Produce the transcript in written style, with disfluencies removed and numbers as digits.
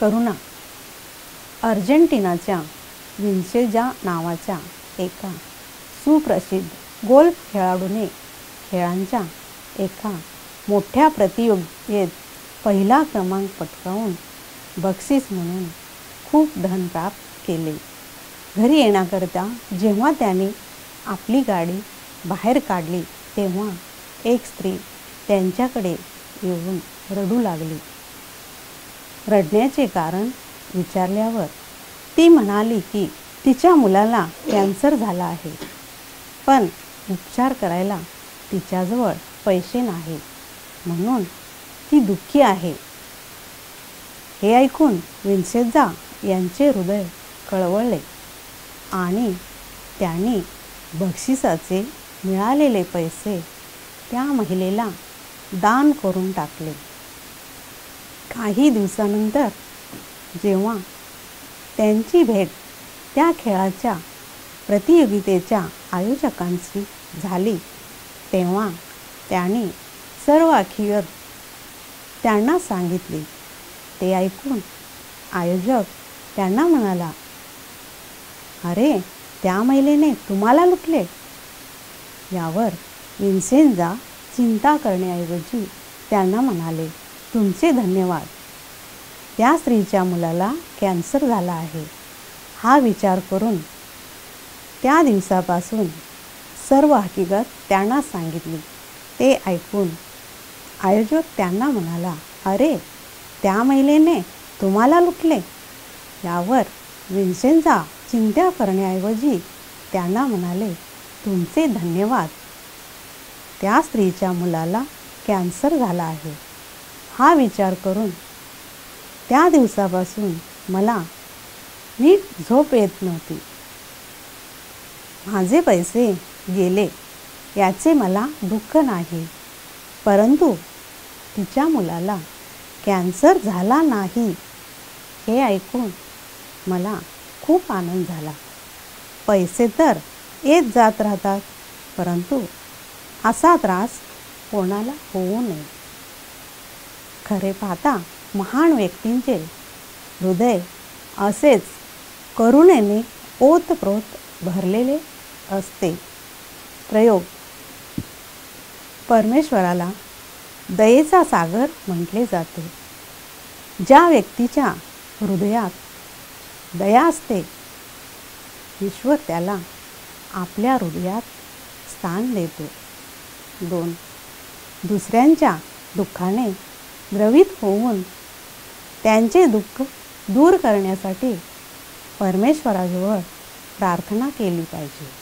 करुणा. अर्जेंटिनाच्या विन्सेन्जा नावाच्या एका सुप्रसिद्ध गोल्फ खेळाडूने खेळांच्या एका मोठ्या प्रतियोगितेत पहिला क्रमांक पटकावून बक्षीस म्हणून खूप धन प्राप्त केले. घरी येण्याकरता जेव्हा त्याने आपली गाडी बाहेर काढली तेव्हा एक स्त्री त्यांच्याकडे येऊन रडू लागली. रडण्याचे कारण विचारल्यावर ती म्हणाली की तिच्या मुलाला कॅन्सर झाला आहे, पण उपचार करायला तिच्याजवळ पैसे नाहीत, म्हणून ती दुःखी आहे. हे ऐकून विन्सेन्जा यांचे हृदय कळवळले आणि त्यांनी बक्षिसाचे मिळालेले पैसे त्या महिलेला दान करून टाकले. काही दिवसानंतर जेव्हा त्यांची भेट त्या खेळाच्या प्रतियोगितेच्या आयोजकांशी झाली तेव्हा त्यांनी सर्व हकीकत त्यांना सांगितली. ते ऐकून आयोजक त्यांना म्हणाला, अरे, त्या महिलेने तुम्हाला लुटले. यावर विन्सेन्जा चिंता करण्याऐवजी त्यांना म्हणाले, तुमचे धन्यवाद. त्या स्त्रीच्या मुलाला कॅन्सर झाला आहे हा विचार करून त्या दिवसापासून सर्व हकीकत त्यांना सांगितली. ते ऐकून आयोजक त्यांना म्हणाला, अरे, त्या महिलेने तुम्हाला लुटले. यावर विन्सेन्जा चिंता करण्याऐवजी त्यांना म्हणाले, तुमचे धन्यवाद. त्या स्त्रीच्या मुलाला कॅन्सर झाला आहे हा विचार करून त्या दिवसापासून मला नीट झोप येत नव्हती. माझे पैसे गेले याचे मला दुःख नाही, परंतु तिच्या मुलाला कॅन्सर झाला नाही हे ऐकून मला खूप आनंद झाला. पैसे तर येत जात राहतात, परंतु असा त्रास कोणाला होऊ नये. खरे पाहता महान व्यक्तींचे हृदय असेच करुणेने ओतप्रोत भरलेले असते. प्रयोग. परमेश्वराला दयेचा सागर म्हटले जाते. ज्या व्यक्तीच्या हृदयात दया असते ईश्वर त्याला आपल्या हृदयात स्थान देतो. 2. दुसऱ्यांच्या दुःखाने द्रवित होऊन त्यांचे दुःख दूर करण्यासाठी परमेश्वराजवळ प्रार्थना केली पाहिजे.